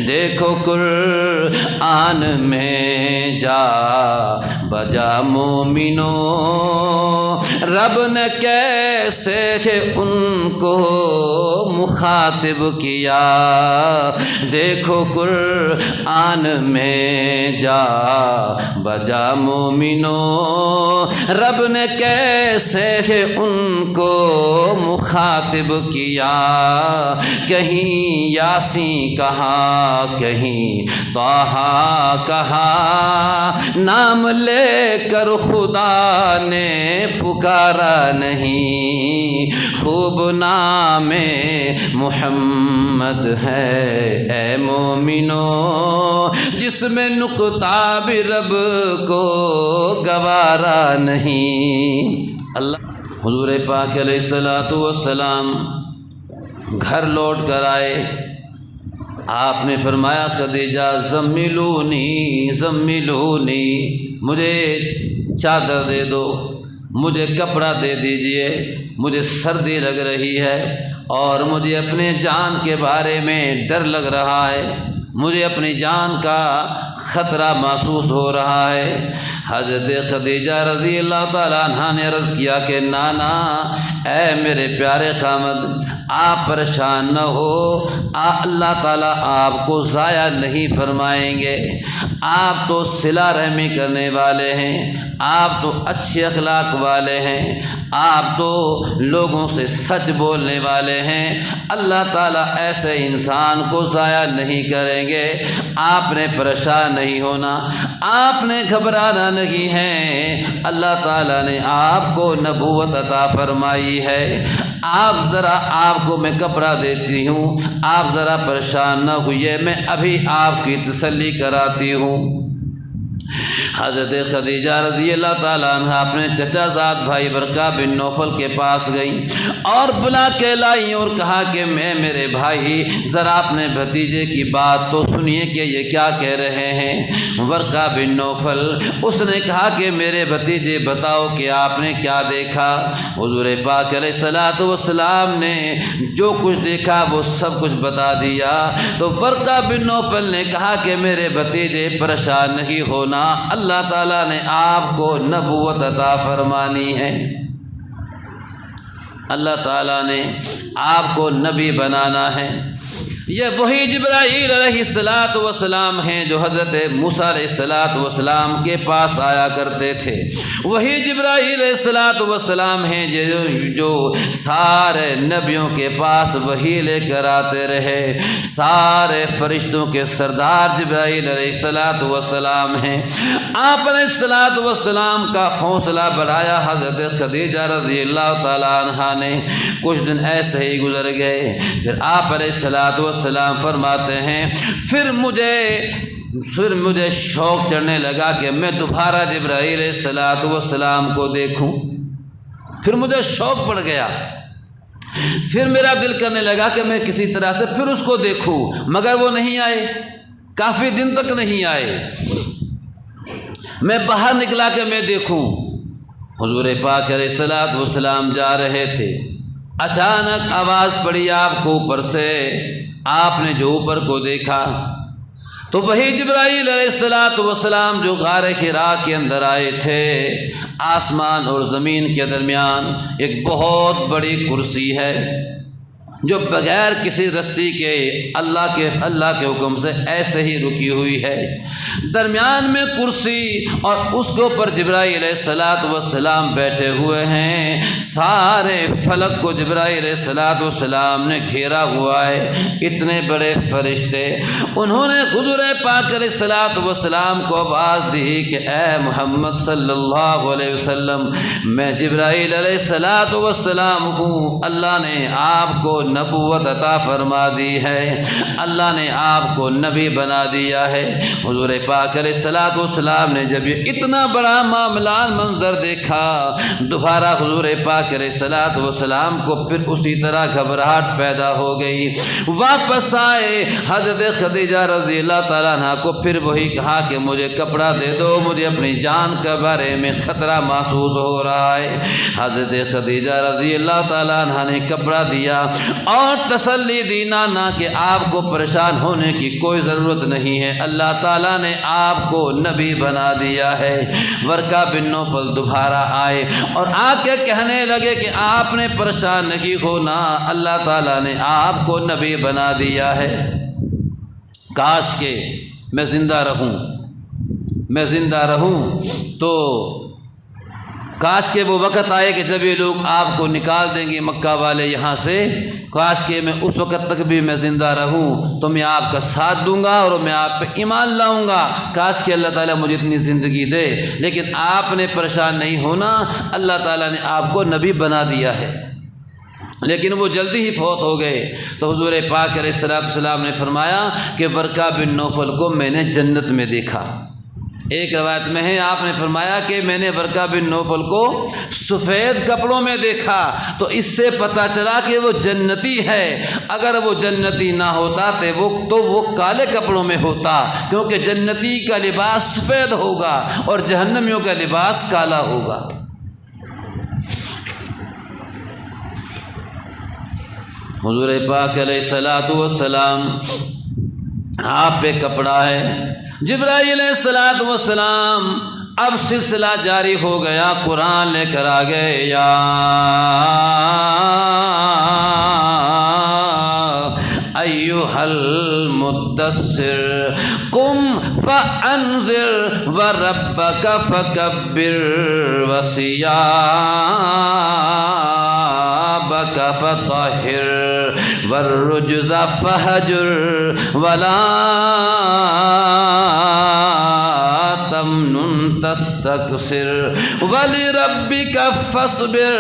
دیکھو قرآن میں جا بجا مومنوں رب نے کیسے ان کو مخاطب کیا، دیکھو قرآن میں جا بجا مومنوں رب نے کیسے ان کو مخاطب کیا، کہیں یاسین کہا کہیں طٰہٰ کہا، نام لے کر خدا نے پکارا نہیں، خوب نام محمد ہے اے مومنو جس میں نقطہ بھی رب کو گوارا نہیں۔ اللہ حضور پاک علیہ الصلوۃ والسلام گھر لوٹ کر آئے، آپ نے فرمایا خدیجہ زملونی زملونی، مجھے چادر دے دو، مجھے کپڑا دے دیجئے، مجھے سردی لگ رہی ہے اور مجھے اپنے جان کے بارے میں ڈر لگ رہا ہے، مجھے اپنی جان کا خطرہ محسوس ہو رہا ہے۔ حضرت خدیجہ رضی اللہ تعالیٰ عنہا نے عرض کیا کہ نانا اے میرے پیارے خامد آپ پریشان نہ ہو، اللہ تعالیٰ آپ کو ضائع نہیں فرمائیں گے، آپ تو صلہ رحمی کرنے والے ہیں، آپ تو اچھے اخلاق والے ہیں، آپ تو لوگوں سے سچ بولنے والے ہیں، اللہ تعالیٰ ایسے انسان کو ضائع نہیں کریں گے، آپ نے پریشان نہیں ہونا، آپ نے گھبرانا نہیں ہے، اللہ تعالیٰ نے آپ کو نبوت عطا فرمائی ہے، آپ کو میں کپڑا دیتی ہوں، آپ ذرا پریشان نہ ہوئیے، میں ابھی آپ کی تسلی کراتی ہوں۔ حضرت خدیجہ رضی اللہ تعالیٰ عنہ اپنے چچا زاد بھائی ورقہ بن نوفل کے پاس گئیں اور بلا کے لائیں اور کہا کہ میرے بھائی ذرا اپنے بھتیجے کی بات تو سنیے کہ یہ کیا کہہ رہے ہیں۔ ورقہ بن نوفل اس نے کہا کہ میرے بھتیجے بتاؤ کہ آپ نے کیا دیکھا۔ حضور پاک علیہ الصلوۃ والسلام نے جو کچھ دیکھا وہ سب کچھ بتا دیا۔ تو ورقہ بن نوفل نے کہا کہ میرے بھتیجے پریشان نہیں ہونا، اللہ تعالیٰ نے آپ کو نبوت عطا فرمانی ہے، اللہ تعالیٰ نے آپ کو نبی بنانا ہے۔ یہ وہی جبرائیل علیہ السلام ہیں جو حضرت موسیٰ علیہ السلام کے پاس آیا کرتے تھے، وہی جبرائیل علیہ السلام ہیں جو سارے نبیوں کے پاس وہی لے کر آتے رہے، سارے فرشتوں کے سردار جبرائیل علیہ السلام ہیں۔ آپ علیہ السلام کا حوصلہ بڑھایا حضرت خدیجہ رضی اللہ تعالیٰ عنہا نے۔ کچھ دن ایسے ہی گزر گئے، پھر آپ علیہ السلام فرماتے ہیں پھر مجھے شوق چڑھنے لگا کہ میں دوبارہ جبرائیل علیہ السلام کو دیکھوں، پھر مجھے شوق پڑ گیا، پھر میرا دل کرنے لگا کہ میں کسی طرح سے پھر اس کو دیکھوں، مگر وہ نہیں آئے، کافی دن تک نہیں آئے۔ میں باہر نکلا کہ میں دیکھوں، حضور پاک علیہ السلام جا رہے تھے، اچانک آواز پڑی آپ کو اوپر سے، آپ نے جو اوپر کو دیکھا تو وہی جبرائیل علیہ السلام جو غار حرا کے اندر آئے تھے۔ آسمان اور زمین کے درمیان ایک بہت بڑی کرسی ہے جو بغیر کسی رسی کے اللہ کے حکم سے ایسے ہی رکی ہوئی ہے، درمیان میں کرسی اور اس کے اوپر جبرائیل علیہ السلام بیٹھے ہوئے ہیں۔ سارے فلک کو جبرائیل علیہ السلام نے گھیرا ہوا ہے، اتنے بڑے فرشتے۔ انہوں نے حضور پاک علیہ السلام کو آواز دی کہ اے محمد صلی اللہ علیہ وسلم، میں جبرائیل علیہ السلام ہوں، اللہ نے آپ کو نبوت عطا فرما دی ہے، اللہ نے آپ کو نبی بنا دیا ہے۔ حضور پاک علیہ السلام نے جب یہ اتنا بڑا معاملہ منظر دیکھا، دوبارہ حضور پاک علیہ السلام کو پھر اسی طرح گھبراہٹ پیدا ہو گئی۔ واپس آئے، حضرت خدیجہ رضی اللہ تعالیٰ عنہ کو پھر وہی کہا کہ مجھے کپڑا دے دو، مجھے اپنی جان کے بارے میں خطرہ محسوس ہو رہا ہے۔ حضرت خدیجہ رضی اللہ تعالیٰ عنہ نے کپڑا دیا اور تسلی دی نہ کہ آپ کو پریشان ہونے کی کوئی ضرورت نہیں ہے، اللہ تعالیٰ نے آپ کو نبی بنا دیا ہے۔ ورقہ بن نوفل دوبارہ آئے اور آ کے کہنے لگے کہ آپ نے پریشان نہیں ہونا، اللہ تعالیٰ نے آپ کو نبی بنا دیا ہے۔ کاش کہ میں زندہ رہوں تو کاش کہ وہ وقت آئے کہ جب یہ لوگ آپ کو نکال دیں گے مکہ والے یہاں سے، کاش کہ میں اس وقت تک بھی میں زندہ رہوں تو میں آپ کا ساتھ دوں گا اور میں آپ پہ ایمان لاؤں گا۔ کاش کہ اللہ تعالیٰ مجھے اتنی زندگی دے، لیکن آپ نے پریشان نہیں ہونا، اللہ تعالیٰ نے آپ کو نبی بنا دیا ہے۔ لیکن وہ جلدی ہی فوت ہو گئے تو حضور پاک علیہ السلام نے فرمایا کہ ورقہ بن نوفل کو میں نے جنت میں دیکھا۔ ایک روایت میں ہے آپ نے فرمایا کہ میں نے ورقہ بن نوفل کو سفید کپڑوں میں دیکھا، تو اس سے پتہ چلا کہ وہ جنتی ہے۔ اگر وہ جنتی نہ ہوتا تو وہ کالے کپڑوں میں ہوتا، کیونکہ جنتی کا لباس سفید ہوگا اور جہنمیوں کا لباس کالا ہوگا۔ حضور پاک علیہ السلام آپ پہ کپڑا ہے۔ جبرائیل علیہ السلام اب سلسلہ جاری ہو گیا، قرآن لے کر آ گئے، یا ایھا المدثر قم فانذر وربک فکبر وثیابک فطہر والرجز فہجر ولا تمنن تستکثر ولربک فاصبر۔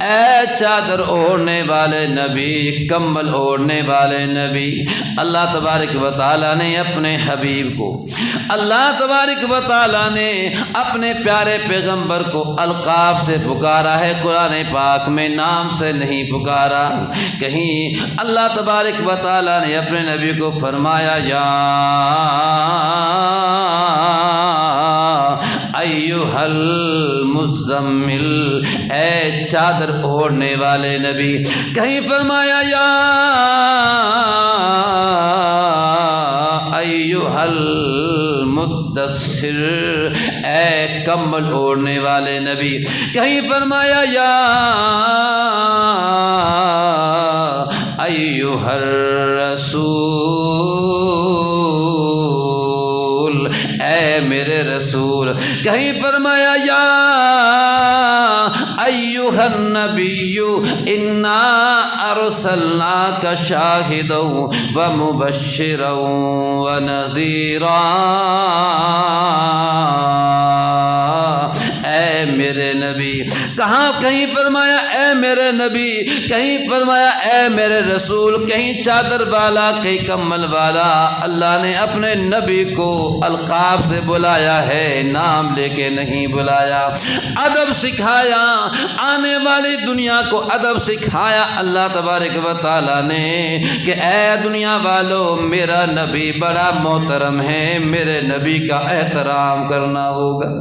اے چادر اوڑھنے والے نبی، کمبل اوڑھنے والے نبی، اللہ تبارک و تعالیٰ نے اپنے حبیب کو، اللہ تبارک و تعالیٰ نے اپنے پیارے پیغمبر کو القاب سے پکارا ہے، قرآن پاک میں نام سے نہیں پکارا۔ کہیں اللہ تبارک و تعالیٰ نے اپنے نبی کو فرمایا یا ایھا المزمل، اے چادر اوڑھنے والے نبی، کہیں فرمایا یا ایھا المدثر، اے کمبل اوڑھنے والے نبی، کہیں فرمایا یا ایھا الرسول، اے میرے رسول، کہیں فرمایا یا ایھا النبی انا ارسلناک شاہدا ومبشرا ونذیرا، اے میرے نبی، کہاں کہیں فرمایا اے میرے نبی، کہیں فرمایا اے میرے رسول، کہیں چادر والا، کہیں کمل والا۔ اللہ نے اپنے نبی کو القاب سے بلایا ہے، نام لے کے نہیں بلایا، ادب سکھایا، آنے والی دنیا کو ادب سکھایا اللہ تبارک و تعالیٰ نے کہ اے دنیا والو، میرا نبی بڑا محترم ہے، میرے نبی کا احترام کرنا ہوگا۔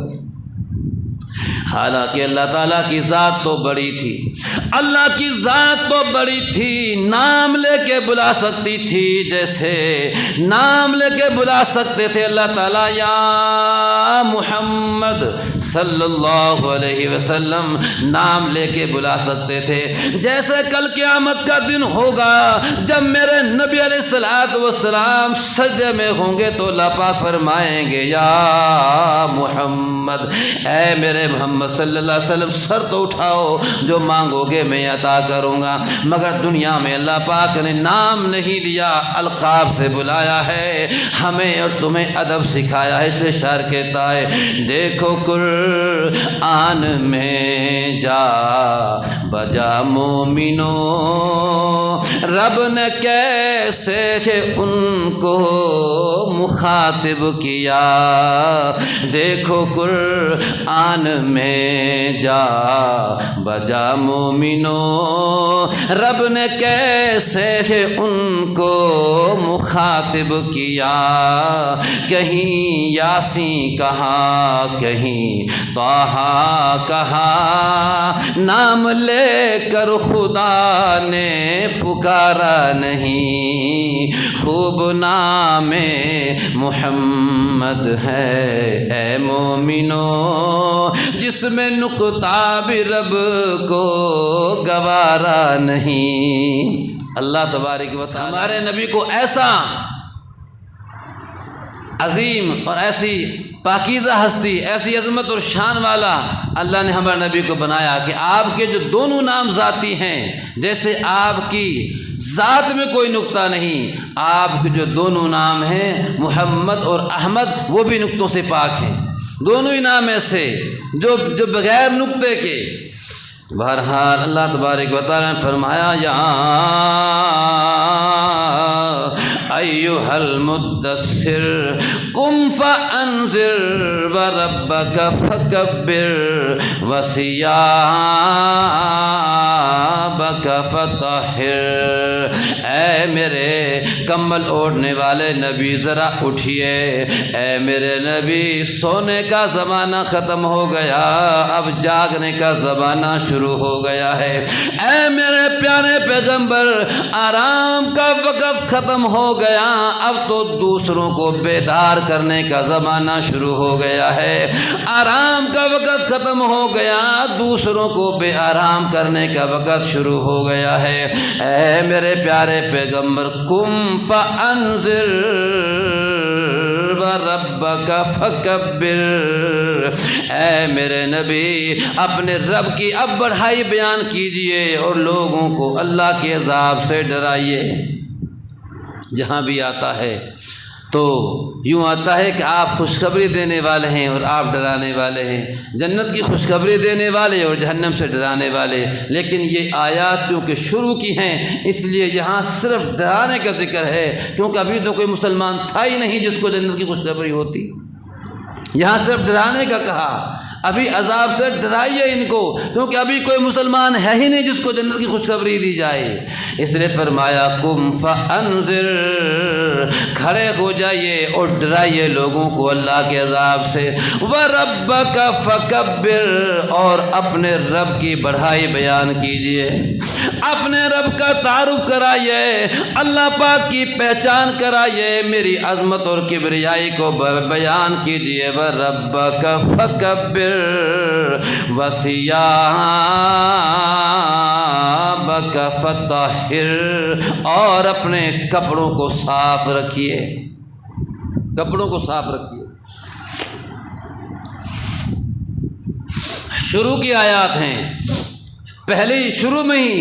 حالانکہ اللہ تعالیٰ کی ذات تو بڑی تھی، اللہ کی ذات تو بڑی تھی، نام لے کے بلا سکتی تھی، جیسے نام لے کے بلا سکتے تھے اللہ تعالیٰ یا محمد صلی اللہ علیہ وسلم، نام لے کے بلا سکتے تھے۔ جیسے کل قیامت کا دن ہوگا جب میرے نبی علیہ السلام سجدے میں ہوں گے تو اللہ پاک فرمائیں گے یا محمد، اے میرے محمد صلی اللہ علیہ وسلم، سر تو اٹھاؤ، جو مانگو گے میں عطا کروں گا۔ مگر دنیا میں اللہ پاک نے نام نہیں لیا، القاب سے بلایا ہے، ہمیں اور تمہیں ادب سکھایا ہے۔ اس لیے شاعر کہتا ہے دیکھو قرآن میں جا بجا مومنوں، رب نے کیسے ان کو مخاطب کیا، دیکھو قرآن میں جا بجا مومنوں، رب نے کیسے ان کو مخاطب کیا، کہیں یاسین کہا کہیں طٰہٰ کہا، نام لے کر خدا نے پکارا نہیں، خوب نام محمد ہے اے مومنوں، جس میں نقطہ بھی رب کو گوارا نہیں۔ اللہ تبارک و تعالی ہمارے نبی کو ایسا عظیم اور ایسی پاکیزہ ہستی، ایسی عظمت اور شان والا اللہ نے ہمارے نبی کو بنایا کہ آپ کے جو دونوں نام ذاتی ہیں، جیسے آپ کی ذات میں کوئی نقطہ نہیں، آپ کے جو دونوں نام ہیں محمد اور احمد وہ بھی نقطوں سے پاک ہیں، دونوں ہی نام ایسے جو بغیر نقطے کے۔ بہرحال اللہ تبارک و تعالیٰ نے فرمایا یا ایھا المدثر قم فانذر وربک فکبر وثیابک فطہر، اے میرے کمبل اوڑھنے والے نبی ذرا اٹھیے، اے میرے نبی سونے کا زمانہ ختم ہو گیا، اب جاگنے کا زمانہ شروع ہو گیا ہے، اے میرے پیارے پیغمبر آرام کا وقت ختم ہو گیا، اب تو دوسروں کو بیدار کرنے کا زمانہ شروع ہو گیا ہے، آرام کا وقت ختم ہو گیا، دوسروں کو بے آرام کرنے کا وقت شروع ہو گیا ہے، اے میرے پیارے پیغمبر قم فانذر وربک فکبر، اے میرے نبی اپنے رب کی اب بڑھائی بیان کیجئے اور لوگوں کو اللہ کے عذاب سے ڈرائیے۔ جہاں بھی آتا ہے تو یوں آتا ہے کہ آپ خوشخبری دینے والے ہیں اور آپ ڈرانے والے ہیں، جنت کی خوشخبری دینے والے اور جہنم سے ڈرانے والے، لیکن یہ آیات چونکہ شروع کی ہیں اس لیے یہاں صرف ڈرانے کا ذکر ہے، کیونکہ ابھی تو کوئی مسلمان تھا ہی نہیں جس کو جنت کی خوشخبری ہوتی، یہاں صرف ڈرانے کا کہا، ابھی عذاب سے ڈرائیے ان کو، کیونکہ ابھی کوئی مسلمان ہے ہی نہیں جس کو جنت کی خوشخبری دی جائے، اس لیے فرمایا قم فانذر، کھڑے ہو جائیے اور ڈرائیے لوگوں کو اللہ کے عذاب سے، وربک فکبر، اور اپنے رب کی بڑھائی بیان کیجئے، اپنے رب کا تعارف کرائیے، اللہ پاک کی پہچان کرائیے، میری عظمت اور کبریائی کو بیان کیجئے، وربک فکبر وثیابک فطہر، اور اپنے کپڑوں کو صاف رکھیے، کپڑوں کو صاف رکھیے۔ شروع کی آیات ہیں، پہلے شروع میں ہی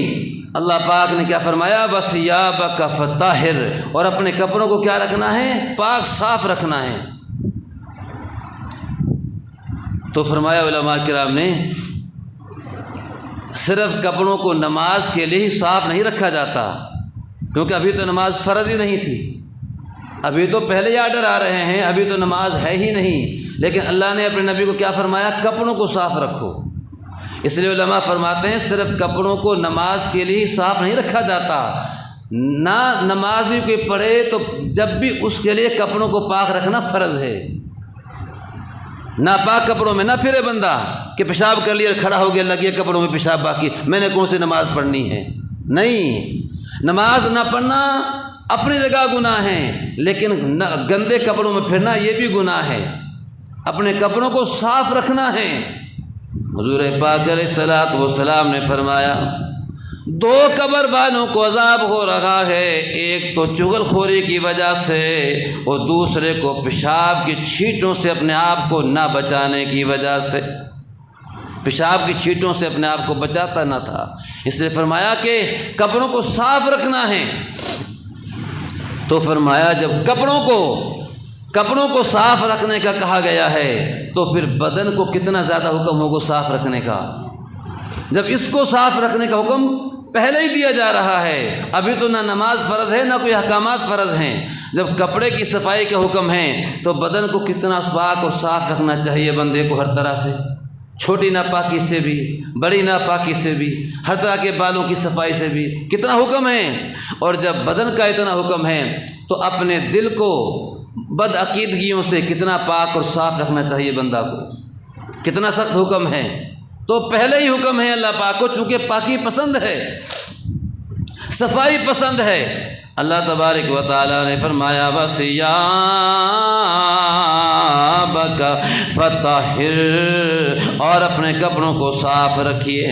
اللہ پاک نے کیا فرمایا، وثیابک فطہر، اور اپنے کپڑوں کو کیا رکھنا ہے، پاک صاف رکھنا ہے۔ تو فرمایا علماء کرام نے صرف کپڑوں کو نماز کے لیے ہی صاف نہیں رکھا جاتا، کیونکہ ابھی تو نماز فرض ہی نہیں تھی، ابھی تو پہلے ہی آرڈر آ رہے ہیں، ابھی تو نماز ہے ہی نہیں، لیکن اللہ نے اپنے نبی کو کیا فرمایا، کپڑوں کو صاف رکھو۔ اس لیے علماء فرماتے ہیں صرف کپڑوں کو نماز کے لیے ہی صاف نہیں رکھا جاتا، نہ نماز بھی کوئی پڑھے تو جب بھی اس کے لیے کپڑوں کو پاک رکھنا فرض ہے، ناپاک کپڑوں میں نہ پھرے بندہ کہ پیشاب کر لیا اور کھڑا ہو گیا، لگے کپڑوں میں پیشاب، باقی میں نے کون سی نماز پڑھنی ہے، نہیں، نماز نہ پڑھنا اپنی جگہ گناہ ہے، لیکن گندے کپڑوں میں پھرنا یہ بھی گناہ ہے، اپنے کپڑوں کو صاف رکھنا ہے۔ حضور پاک علیہ الصلوۃ والسلام نے فرمایا دو قبر والوں کو عذاب ہو رہا ہے، ایک تو چغل خوری کی وجہ سے اور دوسرے کو پیشاب کی چھینٹوں سے اپنے آپ کو نہ بچانے کی وجہ سے، پیشاب کی چھینٹوں سے اپنے آپ کو بچاتا نہ تھا، اس لیے فرمایا کہ کپڑوں کو صاف رکھنا ہے۔ تو فرمایا جب کپڑوں کو صاف رکھنے کا کہا گیا ہے تو پھر بدن کو کتنا زیادہ حکم ہوگا صاف رکھنے کا، جب اس کو صاف رکھنے کا حکم پہلے ہی دیا جا رہا ہے۔ ابھی تو نہ نماز فرض ہے نہ کوئی احکامات فرض ہیں۔ جب کپڑے کی صفائی کا حکم ہے تو بدن کو کتنا پاک اور صاف رکھنا چاہیے بندے کو، ہر طرح سے، چھوٹی ناپاکی سے بھی، بڑی ناپاکی سے بھی، ہر طرح کے بالوں کی صفائی سے بھی کتنا حکم ہے۔ اور جب بدن کا اتنا حکم ہے تو اپنے دل کو بد عقیدگیوں سے کتنا پاک اور صاف رکھنا چاہیے بندہ کو، کتنا سخت حکم ہے۔ تو پہلے ہی حکم ہے اللہ پاک کو، چونکہ پاکی پسند ہے، صفائی پسند ہے۔ اللہ تبارک و تعالیٰ نے فرمایا وَثِيَابَكَ فَطَهِّرْ، اور اپنے کپڑوں کو صاف رکھیے۔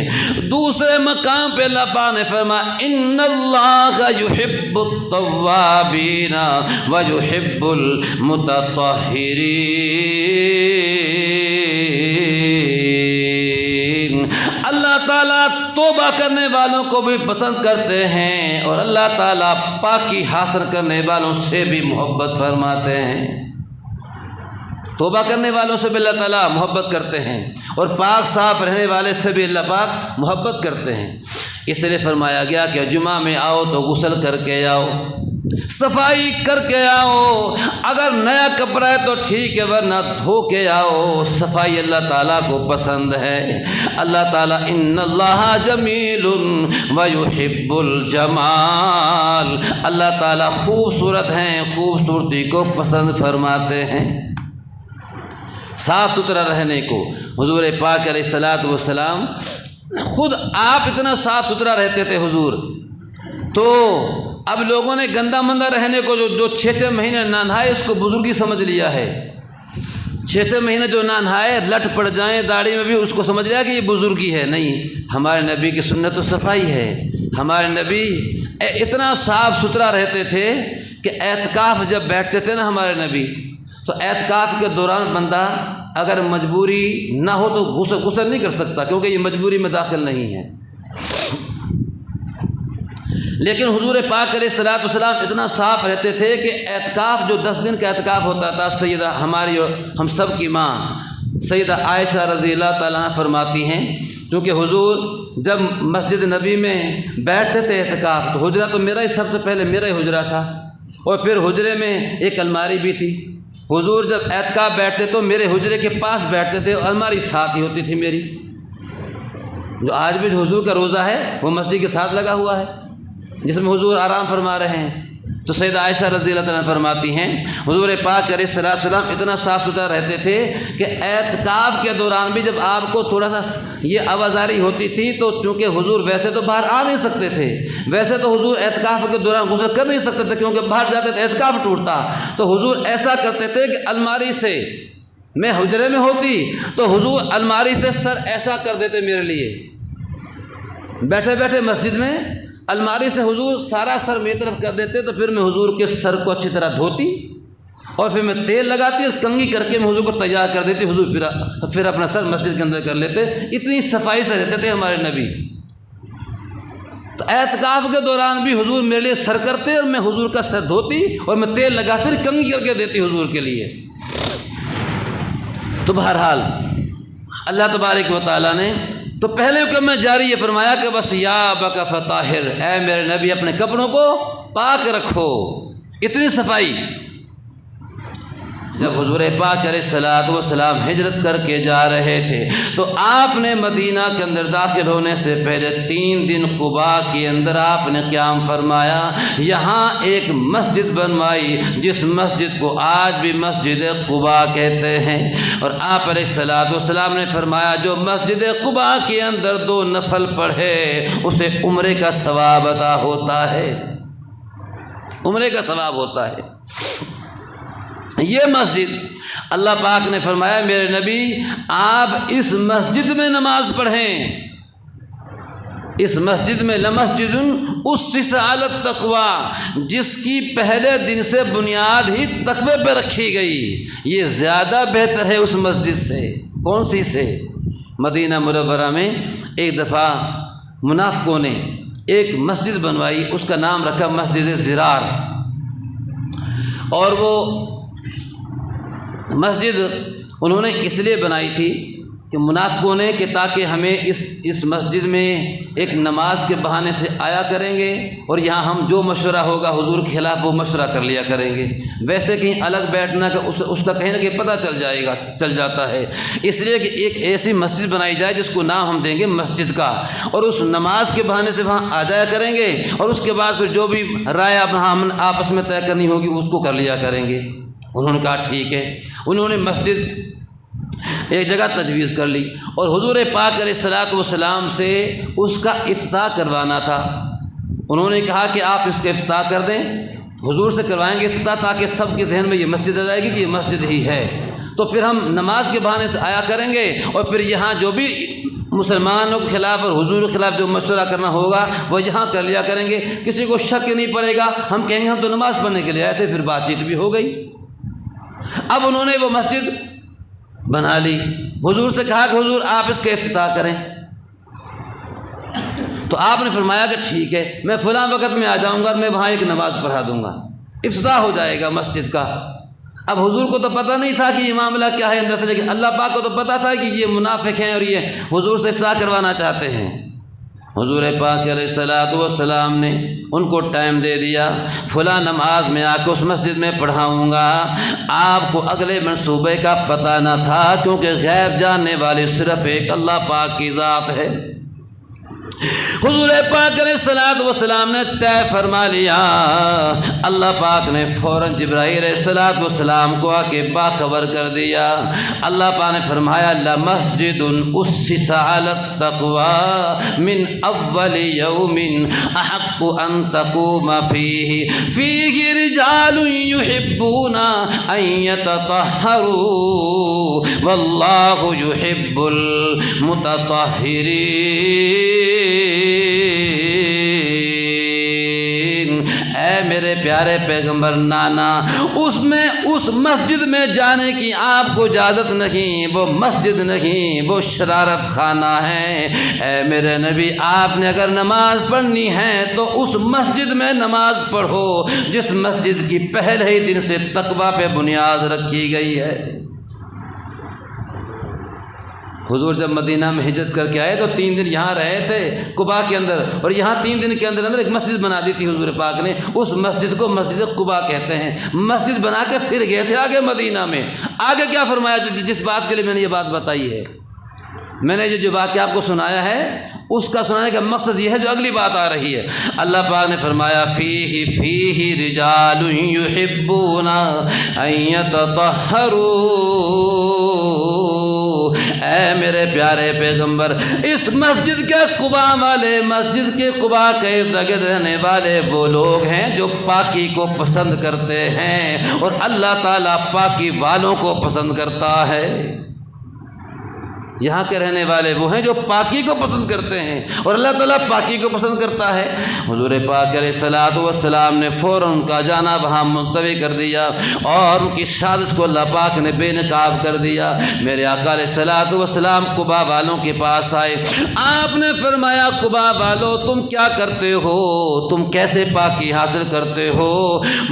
دوسرے مقام پہ اللہ پاک نے فرمایا إِنَّ اللَّهَ يُحِبُّ التَّوَّابِينَ وَيُحِبُّ الْمُتَطَهِّرِينَ، اللہ تعالیٰ توبہ کرنے والوں کو بھی پسند کرتے ہیں اور اللہ تعالیٰ پاکی حاصل کرنے والوں سے بھی محبت فرماتے ہیں۔ توبہ کرنے والوں سے بھی اللہ تعالیٰ محبت کرتے ہیں اور پاک صاف رہنے والے سے بھی اللہ پاک محبت کرتے ہیں۔ اس لیے فرمایا گیا کہ جمعہ میں آؤ تو غسل کر کے آؤ، صفائی کر کے آؤ، اگر نیا کپڑا ہے تو ٹھیک ہے ورنہ دھو کے آؤ۔ صفائی اللہ تعالیٰ کو پسند ہے۔ اللہ تعالیٰ ان اللہ جمیل ویحب الجمال، اللہ تعالیٰ خوبصورت ہیں، خوبصورتی کو پسند فرماتے ہیں، صاف ستھرا رہنے کو۔ حضور پاک علیہ الصلوۃ والسلام خود آپ اتنا صاف ستھرا رہتے تھے حضور، تو اب لوگوں نے گندا مندہ رہنے کو جو 6 مہینے نہ نہائے اس کو بزرگی سمجھ لیا ہے۔ 6 مہینے جو نہ نہائے لٹ پڑ جائیں داڑھی میں بھی اس کو سمجھ لیا کہ یہ بزرگی ہے۔ نہیں، ہمارے نبی کی سنت و صفائی ہے۔ ہمارے نبی اتنا صاف ستھرا رہتے تھے کہ اعتکاف جب بیٹھتے تھے نا ہمارے نبی، تو اعتکاف کے دوران بندہ اگر مجبوری نہ ہو تو غسل نہیں کر سکتا، کیونکہ یہ مجبوری میں داخل نہیں ہے۔ لیکن حضور پاک علیہ الصلوۃ والسلام اتنا صاف رہتے تھے کہ اعتکاف جو 10 دن کا اعتکاف ہوتا تھا، سیدہ ہماری اور ہم سب کی ماں سیدہ عائشہ رضی اللہ تعالیٰ عنہ فرماتی ہیں، کیونکہ حضور جب مسجد نبی میں بیٹھتے تھے اعتکاف تو حجرہ تو میرا ہی سب سے پہلے میرا ہی حجرہ تھا، اور پھر حجرے میں ایک الماری بھی تھی۔ حضور جب اعتکاف بیٹھتے تو میرے حجرے کے پاس بیٹھتے تھے اور الماری ساتھ ہی ہوتی تھی میری۔ جو آج بھی حضور کا روزہ ہے وہ مسجد کے ساتھ لگا ہوا ہے جس میں حضور آرام فرما رہے ہیں۔ تو سیدہ عائشہ رضی اللہ عنہا فرماتی ہیں حضور پاک علیہ السلام اتنا صاف ستھرا رہتے تھے کہ اعتکاف کے دوران بھی جب آپ کو تھوڑا سا یہ آوازاری ہوتی تھی تو چونکہ حضور ویسے تو باہر آ نہیں سکتے تھے، ویسے تو حضور اعتکاف کے دوران غسل کر نہیں سکتے تھے کیونکہ باہر جاتے تھے اعتکاف ٹوٹتا، تو حضور ایسا کرتے تھے کہ الماری سے، میں حجرے میں ہوتی تو حضور الماری سے سر ایسا کر دیتے میرے لیے، بیٹھے بیٹھے مسجد میں الماری سے حضور سارا سر میری طرف کر دیتے، تو پھر میں حضور کے سر کو اچھی طرح دھوتی اور پھر میں تیل لگاتی اور کنگھی کر کے میں حضور کو تیار کر دیتی، حضور پھر اپنا سر مسجد کے اندر کر لیتے۔ اتنی صفائی سے رہتے تھے ہمارے نبی۔ تو اعتکاف کے دوران بھی حضور میرے لیے سر کرتے اور میں حضور کا سر دھوتی اور میں تیل لگاتی اور کنگھی کر کے دیتی حضور کے لیے۔ تو بہرحال اللہ تبارک و تعالیٰ نے تو پہلے حکم میں جاری یہ فرمایا کہ بس ثِيَابَكَ فَطَهِّرْ، اے میرے نبی اپنے کپڑوں کو پاک رکھو، اتنی صفائی۔ جب حضور پاک علیہ الصلوۃ والسلام ہجرت کر کے جا رہے تھے تو آپ نے مدینہ کے اندر داخل ہونے سے پہلے 3 دن قباء کے اندر آپ نے قیام فرمایا، یہاں ایک مسجد بنوائی جس مسجد کو آج بھی مسجد قباء کہتے ہیں، اور آپ علیہ الصلوۃ والسلام نے فرمایا جو مسجد قباء کے اندر 2 نفل پڑھے اسے عمرے کا ثواب عطا ہوتا ہے، عمرے کا ثواب ہوتا ہے۔ یہ مسجد اللہ پاک نے فرمایا میرے نبی آپ اس مسجد میں نماز پڑھیں، اس مسجد میں لمسجد اسس علی التقوی، جس کی پہلے دن سے بنیاد ہی تقوی پہ رکھی گئی، یہ زیادہ بہتر ہے اس مسجد سے۔ کون سی سے؟ مدینہ منورہ میں ایک دفعہ منافقوں نے ایک مسجد بنوائی، اس کا نام رکھا مسجد زرار، اور وہ مسجد انہوں نے اس لیے بنائی تھی کہ منافقوں نے کہ تاکہ ہمیں اس مسجد میں ایک نماز کے بہانے سے آیا کریں گے اور یہاں ہم جو مشورہ ہوگا حضور کے خلاف وہ مشورہ کر لیا کریں گے، ویسے کہیں الگ بیٹھنا کا اس کا کہیں نہ کہ پتہ چل جاتا ہے، اس لیے کہ ایک ایسی مسجد بنائی جائے جس کو نام ہم دیں گے مسجد کا، اور اس نماز کے بہانے سے وہاں آ جایا کریں گے اور اس کے بعد پھر جو بھی رائے ہم آپس میں طے کرنی ہوگی اس کو کر لیا کریں گے۔ انہوں نے کہا ٹھیک ہے۔ انہوں نے مسجد ایک جگہ تجویز کر لی اور حضور پاک علیہ الصلوۃ والسلام سے اس کا افتتاح کروانا تھا۔ انہوں نے کہا کہ آپ اس کا افتتاح کر دیں، حضور سے کروائیں گے افتتاح تاکہ سب کے ذہن میں یہ مسجد آ جائے گی کہ یہ مسجد ہی ہے، تو پھر ہم نماز کے بہانے سے آیا کریں گے اور پھر یہاں جو بھی مسلمانوں کے خلاف اور حضور کے خلاف جو مشورہ کرنا ہوگا وہ یہاں کر لیا کریں گے، کسی کو شک نہیں پڑے گا، ہم کہیں گے ہم تو نماز پڑھنے کے لیے آئے تھے، پھر بات چیت بھی ہو گئی۔ اب انہوں نے وہ مسجد بنا لی، حضور سے کہا کہ حضور آپ اس کا افتتاح کریں، تو آپ نے فرمایا کہ ٹھیک ہے، میں فلاں وقت میں آ جاؤں گا اور میں وہاں ایک نماز پڑھا دوں گا، افتتاح ہو جائے گا مسجد کا۔ اب حضور کو تو پتہ نہیں تھا کہ یہ معاملہ کیا ہے اندر سے، لیکن اللہ پاک کو تو پتہ تھا کہ یہ منافق ہیں اور یہ حضور سے افتتاح کروانا چاہتے ہیں۔ حضور پاک علیہ الصلوۃ والسلام نے ان کو ٹائم دے دیا، فلاں نماز میں آ کے اس مسجد میں پڑھاؤں گا۔ آپ کو اگلے منصوبے کا پتہ نہ تھا، کیونکہ غیب جاننے والے صرف ایک اللہ پاک کی ذات ہے۔ حضور پاک علیہ الصلوۃ والسلام نے طے فرما لیا، اللہ پاک نے فوراً جبرائیل علیہ الصلوۃ والسلام کو آ کے باخبر کر دیا۔ اللہ پاک نے فرمایا لمسجد اسس علی التقوی من اول یوم احق ان تقوم فیہ رجال یحبون ان یتطہروا واللہ یحب المتطہرین۔ اے میرے پیارے پیغمبر نانا، اس مسجد میں جانے کی آپ کو اجازت نہیں، وہ مسجد نہیں، وہ شرارت خانہ ہے۔ اے میرے نبی، آپ نے اگر نماز پڑھنی ہے تو اس مسجد میں نماز پڑھو جس مسجد کی پہلے ہی دن سے تقویٰ پہ بنیاد رکھی گئی ہے۔ حضور جب مدینہ میں ہجرت کر کے آئے تو 3 دن یہاں رہے تھے قباء کے اندر، اور یہاں 3 دن کے اندر ایک مسجد بنا دی تھی حضور پاک نے، اس مسجد کو مسجد قباء کہتے ہیں۔ مسجد بنا کے پھر گئے تھے آگے مدینہ میں۔ آگے کیا فرمایا؟ جس بات کے لیے میں نے یہ بات بتائی ہے، میں نے جو واقعہ آپ کو سنایا ہے اس کا سنانے کا مقصد یہ ہے جو اگلی بات آ رہی ہے۔ اللہ پاک نے فرمایا فیہ رجال یحبون ان یتطہروا۔ اے میرے پیارے پیغمبر، اس مسجد کے قباء والے، مسجد کے قباء کے ارد گرد رہنے والے وہ لوگ ہیں جو پاکی کو پسند کرتے ہیں، اور اللہ تعالیٰ پاکی والوں کو پسند کرتا ہے۔ یہاں کے رہنے والے وہ ہیں جو پاکی کو پسند کرتے ہیں اور اللہ تعالیٰ پاکی کو پسند کرتا ہے۔ حضور پاک علیہ الصلوۃ والسلام نے فوراً ان کا جانا وہاں ملتوی کر دیا اور ان کی سازش کو اللہ پاک نے بے نقاب کر دیا۔ میرے آقا علیہ الصلوۃ والسلام قباء والوں کے پاس آئے، آپ نے فرمایا قباء والو تم کیا کرتے ہو؟ تم کیسے پاکی حاصل کرتے ہو؟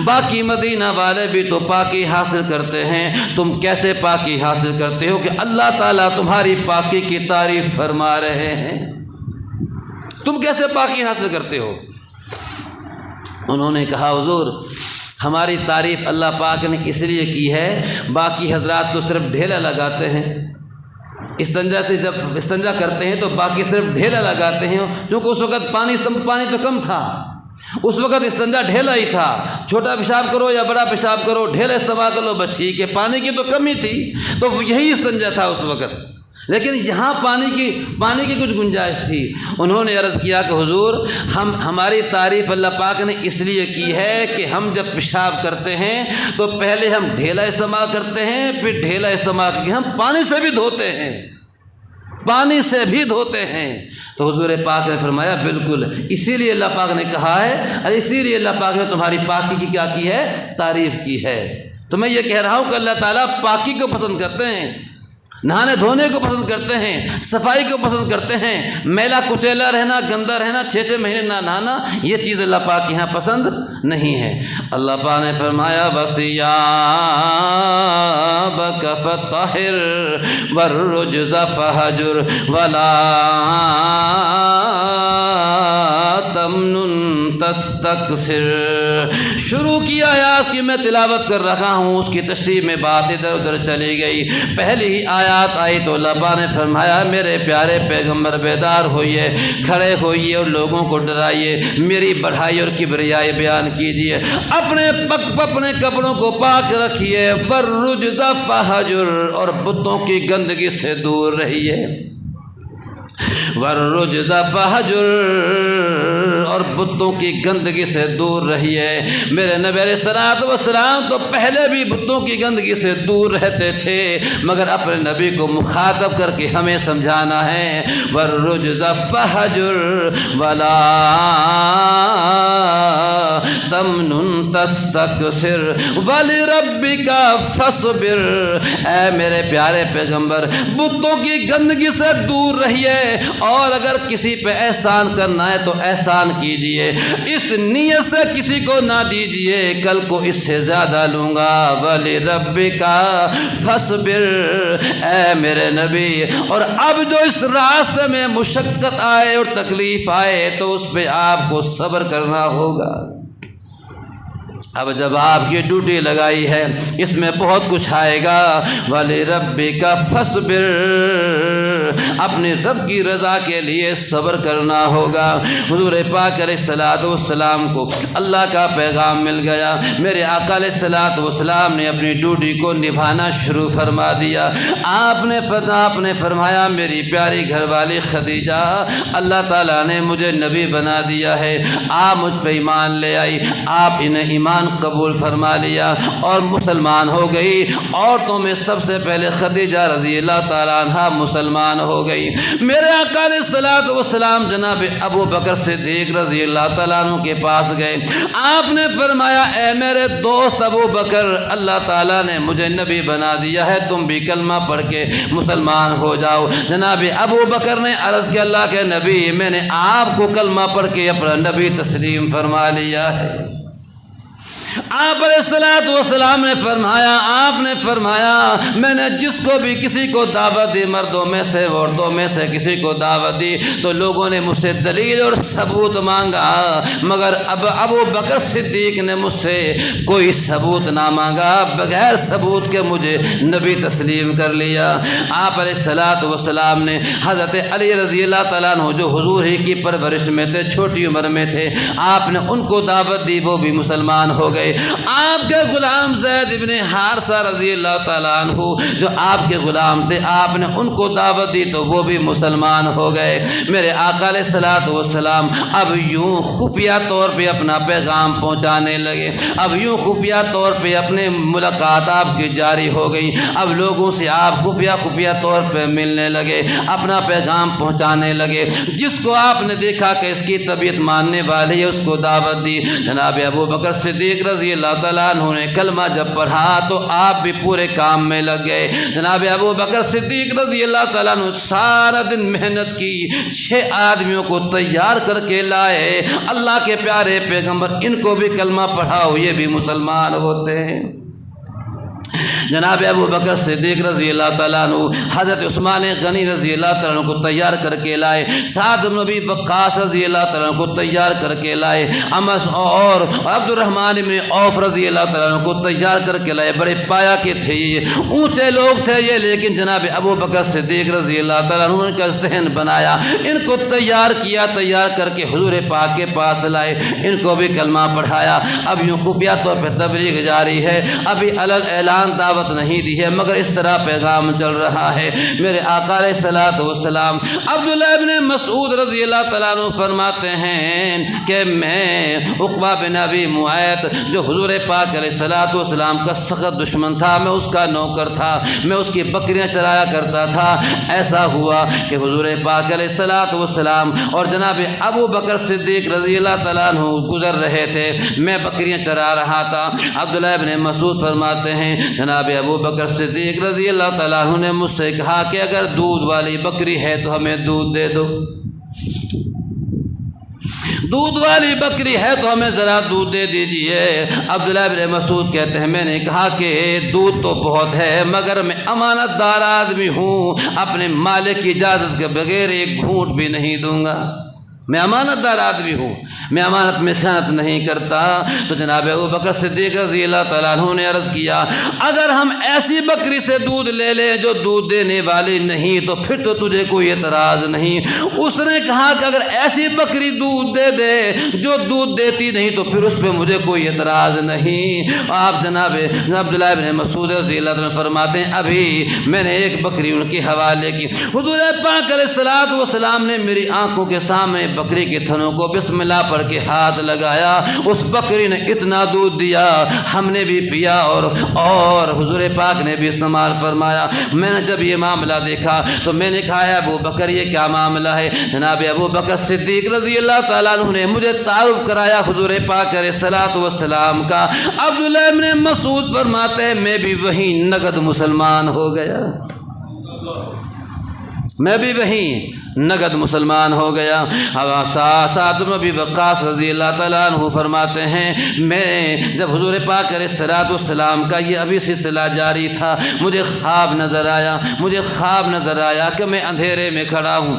باقی مدینہ والے بھی تو پاکی حاصل کرتے ہیں، تم کیسے پاکی حاصل کرتے ہو کہ اللہ تعالیٰ تمہاری پاکی کی تعریف فرما رہے ہیں؟ تم کیسے پاکی حاصل کرتے ہو؟ انہوں نے کہا حضور ہماری تعریف اللہ پاک نے اس لیے کی ہے، باقی حضرات تو صرف ڈھیلا لگاتے ہیں، استنجا سے جب استنجا کرتے ہیں تو باقی صرف ڈھیلا لگاتے ہیں، کیونکہ اس وقت پانی تو کم تھا، اس وقت استنجا ڈھیلا ہی تھا، چھوٹا پیشاب کرو یا بڑا پیشاب کرو ڈھیلا استعمال کر لو بس ٹھیک ہے، پانی کی تو کمی تھی تو یہی استنجا تھا اس وقت، لیکن یہاں پانی کی کچھ گنجائش تھی۔ انہوں نے عرض کیا کہ حضور ہماری تعریف اللہ پاک نے اس لیے کی ہے کہ ہم جب پیشاب کرتے ہیں تو پہلے ہم ڈھیلا استعمال کرتے ہیں، پھر ڈھیلا استعمال کر کے ہم پانی سے بھی دھوتے ہیں، پانی سے بھی دھوتے ہیں۔ تو حضور پاک نے فرمایا بالکل اسی لیے اللہ پاک نے کہا ہے اور اسی لیے اللہ پاک نے تمہاری پاکی کی کیا کی ہے؟ تعریف کی ہے۔ تو میں یہ کہہ رہا ہوں کہ اللہ تعالیٰ پاکی کو پسند کرتے ہیں۔ نہانے دھونے کو پسند کرتے ہیں، صفائی کو پسند کرتے ہیں، میلا کچیلا رہنا، گندا رہنا، 6 مہینے نہ نہانا، یہ چیز اللہ پاک کے یہاں پسند نہیں ہے۔ اللہ پاک نے فرمایا وَثِيَابَكَ فَطَهِّرْ وَالرُّجْزَ فَهْجُرْ وَلَا تَمْنُن تَسْتَكْثِرْ۔ شروع کی آیات کی میں تلاوت کر رہا ہوں، اس کی تشریح میں بات ادھر ادھر چلی گئی۔ پہلی ہی آیات آئی تو اللہ پاک نے فرمایا میرے پیارے پیغمبر بیدار ہوئیے، کھڑے ہوئیے اور لوگوں کو ڈرائیے، میری بڑھائی اور کبریائی بیان کیجیے، اپنے کپڑوں کو پاک رکھیے، وَالرُّجْزَ فَهْجُرْ، اور بتوں کی گندگی سے دور رہیے، وَالرُّجْزَ فَهْجُرْ، اور بتوں کی گندگی سے دور رہیے۔ میرے نبی علیہ الصلوۃ والسلام تو پہلے بھی بتوں کی گندگی سے دور رہتے تھے، مگر اپنے نبی کو مخاطب کر کے ہمیں سمجھانا ہے، وَالرُّجْزَ فَهْجُرْ وَلَا تَمْنُن تَسْتَكْثِرْ وَلِرَبِّكَ فَاصْبِرْ۔ اے میرے پیارے پیغمبر، بتوں کی گندگی سے دور رہیے، اور اگر کسی پہ احسان کرنا ہے تو احسان کیجئے، اس نیت سے کسی کو نہ دیجئے کل کو اس سے زیادہ لوں گا۔ وَلِرَبِّكَ فَاصْبِرْ، اے میرے نبی، اور اب جو اس راستے میں مشقت آئے اور تکلیف آئے تو اس پہ آپ کو صبر کرنا ہوگا۔ اب جب آپ کی ڈیوٹی لگائی ہے اس میں بہت کچھ آئے گا۔ وَلِرَبِّكَ فَاصْبِرْ، اپنے رب کی رضا کے لیے صبر کرنا ہوگا۔ حضور پاک علیہ الصلوۃ والسلام کو اللہ کا پیغام مل گیا، میرے آقا علیہ الصلوۃ والسلام نے اپنی ڈیوٹی کو نبھانا شروع فرما دیا۔ آپ نے فرمایا میری پیاری گھر والی خدیجہ، اللہ تعالیٰ نے مجھے نبی بنا دیا ہے، آپ مجھ پہ ایمان لے آئی، آپ انہیں ایمان قبول فرما لیا اور مسلمان ہو گئی۔ عورتوں میں سب سے پہلے خدیجہ رضی اللہ تعالیٰ عنہ مسلمان ہو گئی۔ میرے آقا علیہ الصلوۃ والسلام جناب ابو بکر صدیق رضی اللہ تعالیٰ عنہ کے پاس گئے، آپ نے فرمایا اے میرے دوست ابو بکر، اللہ تعالیٰ نے مجھے نبی بنا دیا ہے، تم بھی کلمہ پڑھ کے مسلمان ہو جاؤ۔ جناب ابو بکر نے عرض کیا اللہ کے نبی، میں نے آپ کو کلمہ پڑھ کے اپنا نبی تسلیم فرما لیا ہے۔ آپ علیہ الصلوۃ والسلام نے فرمایا میں نے جس کو بھی کسی کو دعوت دی، مردوں میں سے عورتوں میں سے کسی کو دعوت دی تو لوگوں نے مجھ سے دلیل اور ثبوت مانگا، مگر اب ابو بکر صدیق نے مجھ سے کوئی ثبوت نہ مانگا، بغیر ثبوت کے مجھے نبی تسلیم کر لیا۔ آپ علیہ الصلوۃ والسلام نے حضرت علی رضی اللہ تعالیٰ عنہ جو حضور ہی کی پرورش میں تھے، چھوٹی عمر میں تھے، آپ نے ان کو دعوت دی، وہ بھی مسلمان ہو گئے۔ آپ کے غلام زید ابن حارثہ رضی اللہ تعالیٰ عنہ جو آپ کے غلام تھے، آپ نے ان کو دعوت دی تو وہ بھی مسلمان ہو گئے۔ میرے آقا علیہ الصلوۃ والسلام اب یوں خفیہ طور پہ اپنا پیغام پہنچانے لگے، اب یوں خفیہ طور پہ اپنے ملاقات آپ کی جاری ہو گئی، اب لوگوں سے آپ خفیہ طور پہ ملنے لگے، اپنا پیغام پہنچانے لگے۔ جس کو آپ نے دیکھا کہ اس کی طبیعت ماننے والی ہے اس کو دعوت دی۔ جناب ابو بکر صدیق رضی اللہ تعالیٰ عنہ نے کلمہ جب پڑھا تو آپ بھی پورے کام میں لگ گئے۔ جناب ابو بکر صدیق رضی اللہ تعالیٰ عنہ سارا دن محنت کی، 6 آدمیوں کو تیار کر کے لائے، اللہ کے پیارے پیغمبر ان کو بھی کلمہ پڑھاؤ یہ بھی مسلمان ہوتے ہیں۔ جناب ابو بکر صدیق رضی اللہ تعالیٰ عنہ حضرت عثمان غنی رضی اللہ تعالیٰ عنہ کو تیار کر کے لائے، سعد بن ابی وقاص رضی اللہ تعالیٰ عنہ کو تیار کر کے لائے، اور عبد الرحمن بن عوف رضی اللہ تعالیٰ عنہ کو تیار کر کے لائے۔ بڑے پایا کے تھے یہ، اونچے لوگ تھے یہ، لیکن جناب ابو بکر صدیق رضی اللہ تعالیٰ عنہ ان کا ذہن بنایا، ان کو تیار کیا، تیار کر کے حضور پاک کے پاس لائے، ان کو بھی کلمہ پڑھایا۔ اب یوں خفیہ طور پہ تبلیغ جاری ہے، ابھی اعلان دعوت نہیں دی ہے، مگر اس طرح پیغام چل رہا ہے۔ میرے آقا علیہ الصلوۃ والسلام عبداللہ ابن مسعود رضی اللہ تعالیٰ عنہ فرماتے ہیں کہ میں عقبہ بن ابی معیط جو حضور پاک علیہ الصلوۃ والسلام کا سخت دشمن تھا، میں اس کا نوکر تھا، میں اس کی بکریاں چرایا کرتا تھا۔ ایسا ہوا کہ حضور پاک علیہ الصلوۃ والسلام اور جناب ابو بکر صدیق رضی اللہ تعالیٰ عنہ گزر رہے تھے، میں بکریاں چرا رہا تھا۔ عبداللہ ابن مسعود فرماتے ہیں جناب ابو بکر صدیق رضی اللہ تعالیٰ عنہ نے مجھ سے کہا کہ اگر دودھ والی بکری ہے تو ہمیں دودھ دے دو، دودھ والی بکری ہے تو ہمیں ذرا دودھ دے دیجئے۔ عبداللہ بن مسعود کہتے ہیں میں نے کہا کہ دودھ تو بہت ہے مگر میں امانت دار آدمی ہوں، اپنے مالک کی اجازت کے بغیر ایک گھونٹ بھی نہیں دوں گا، میں امانت دار آدمی ہوں، میں امانت میں خیانت نہیں کرتا۔ تو جناب ابو بکر صدیق رضی اللہ تعالیٰ عنہ نے عرض کیا اگر ہم ایسی بکری سے دودھ لے لیں جو دودھ دینے والی نہیں تو پھر تو تجھے کوئی اعتراض نہیں۔ اس نے کہا کہ اگر ایسی بکری دودھ دے دے جو دودھ دیتی نہیں تو پھر اس پہ مجھے کوئی اعتراض نہیں۔ آپ جناب عبداللہ بن مسعود رضی اللہ عنہ فرماتے ہیں ابھی میں نے ایک بکری ان کے حوالے کی، حضور پاک علیہ الصلوۃ والسلام نے میری آنکھوں کے سامنے بکری کے تھنوں کو بسم اللہ پڑھ کے ہاتھ لگایا، اس بکری نے اتنا دودھ دیا ہم نے بھی پیا اور حضور پاک نے بھی استعمال فرمایا۔ میں نے جب یہ معاملہ دیکھا تو میں نے کہا ابو بکر یہ کیا معاملہ ہے؟ جناب ابو بکر صدیق رضی اللہ تعالیٰ عنہ نے مجھے تعارف کرایا حضور پاک علیہ الصلوۃ والسلام کا۔ عبداللہ بن مسعود فرماتے ہیں میں بھی وہیں نگد مسلمان ہو گیا، میں بھی وہیں نگد مسلمان ہو گیا۔ سعد بن ابی وقاص رضی اللہ تعالیٰ عنہ فرماتے ہیں میں جب حضور پاک علیہ الصلوۃ والسلام کا یہ ابھی سلسلہ جاری تھا مجھے خواب نظر آیا کہ میں اندھیرے میں کھڑا ہوں،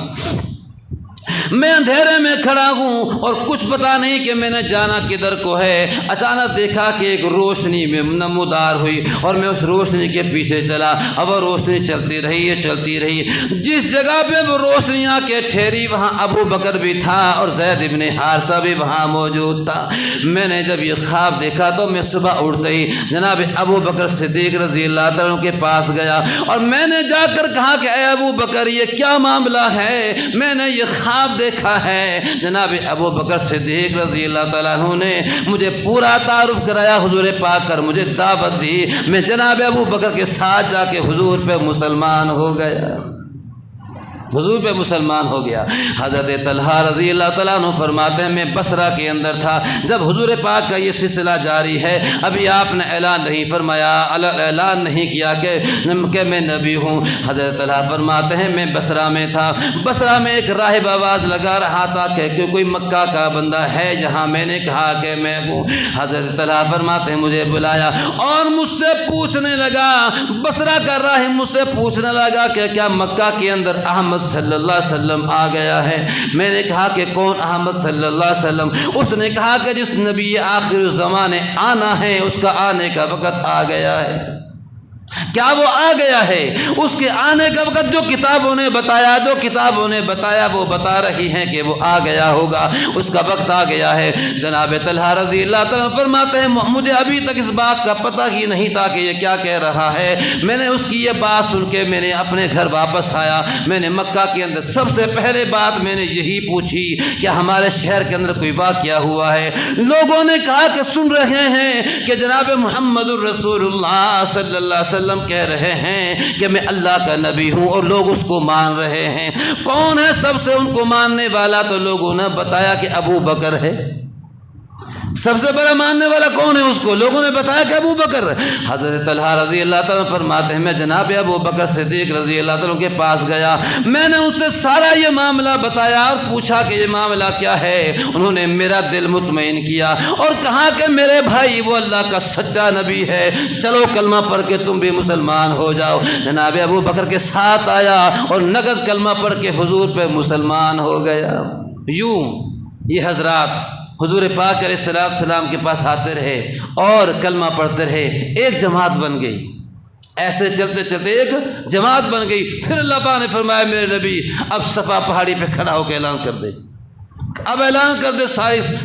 میں اندھیرے میں کھڑا ہوں اور کچھ پتہ نہیں کہ میں نے جانا کدھر کو ہے۔ اچانک دیکھا کہ ایک روشنی میں نمودار ہوئی اور میں اس روشنی کے پیچھے چلا، اب وہ روشنی چلتی رہی، جس جگہ پہ وہ روشنی آ کے ٹھہری وہاں ابو بکر بھی تھا اور زید بن حارثہ بھی وہاں موجود تھا۔ میں نے جب یہ خواب دیکھا تو میں صبح اٹھتے ہی جناب ابو بکر صدیق رضی اللہ تعالیٰ عنہ کے پاس گیا اور میں نے جا کر کہا کہ اے ابو بکر یہ کیا معاملہ ہے؟ میں نے یہ خواب دیکھا ہے۔ جناب ابو بکر صدیق رضی اللہ تعالیٰ عنہ نے مجھے پورا تعارف کرایا، حضور پاک کر مجھے دعوت دی، میں جناب ابو بکر کے ساتھ جا کے حضور پہ مسلمان ہو گیا، حضور پہ مسلمان ہو گیا۔ حضرت طلحہ رضی اللہ تعالیٰ عنہ فرماتے ہیں میں بصرہ کے اندر تھا جب حضور پاک کا یہ سلسلہ جاری ہے، ابھی آپ نے اعلان نہیں فرمایا، اعلان نہیں کیا کہ میں نبی ہوں۔ حضرت طلحہ فرماتے ہیں میں بصرہ میں تھا، بصرہ میں ایک راہب آواز لگا رہا تھا کہ کوئی مکہ کا بندہ ہے جہاں، میں نے کہا کہ میں ہوں۔ حضرت طلحہ فرماتے ہیں مجھے بلایا اور مجھ سے پوچھنے لگا، بصرہ کا راہب مجھ سے پوچھنے لگا کہ کیا مکہ کے اندر احمد صلی اللہ علیہ وسلم آ گیا ہے؟ میں نے کہا کہ کون احمد صلی اللہ علیہ وسلم؟ اس نے کہا کہ جس نبی آخر الزمانے آنا ہے اس کا آنے کا وقت آ گیا ہے۔ کیا وہ آ گیا ہے؟ اس کے آنے کا وقت جو کتابوں نے بتایا وہ بتا رہی ہیں کہ وہ آ گیا ہوگا، اس کا وقت آ گیا ہے۔ جناب طلحہ رضی اللہ تعالیٰ فرماتے ہیں مجھے ابھی تک اس بات کا پتہ ہی نہیں تھا کہ یہ کیا کہہ رہا ہے۔ میں نے اس کی یہ بات سن کے میں نے اپنے گھر واپس آیا، میں نے مکہ کے اندر سب سے پہلے بات میں نے یہی پوچھی کہ ہمارے شہر کے اندر کوئی واقعہ ہوا ہے؟ لوگوں نے کہا کہ سن رہے ہیں کہ جناب محمد الرسول اللہ صلی اللہ علیہ وسلم کہہ رہے ہیں کہ میں اللہ کا نبی ہوں اور لوگ اس کو مان رہے ہیں۔ کون ہے سب سے ان کو ماننے والا؟ تو لوگوں نے بتایا کہ ابو بکر ہے، سب سے بڑا ماننے والا کون ہے؟ اس کو لوگوں نے بتایا کہ ابو بکر۔ حضرت طلحہ رضی اللہ تعالیٰ فرماتے ہیں میں جناب ابو بکر صدیق رضی اللہ تعالیٰ کے پاس گیا، میں نے ان سے سارا یہ معاملہ بتایا اور پوچھا کہ یہ معاملہ کیا ہے۔ انہوں نے میرا دل مطمئن کیا اور کہا کہ میرے بھائی وہ اللہ کا سچا نبی ہے، چلو کلمہ پڑھ کے تم بھی مسلمان ہو جاؤ۔ جناب ابو بکر کے ساتھ آیا اور نگد کلمہ پڑھ کے حضور پہ مسلمان ہو گیا۔ یوں یہ حضرات حضور پاک علیہ السلام کے پاس آتے رہے اور کلمہ پڑھتے رہے، ایک جماعت بن گئی، ایسے چلتے چلتے ایک جماعت بن گئی۔ پھر اللہ پاک نے فرمایا میرے نبی اب صفا پہاڑی پہ کھڑا ہو کے اعلان کر دے، اب اعلان کر دے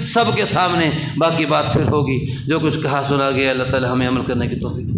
سب کے سامنے، باقی بات پھر ہوگی۔ جو کچھ کہا سنا گیا اللہ تعالی ہمیں عمل کرنے کی توفیق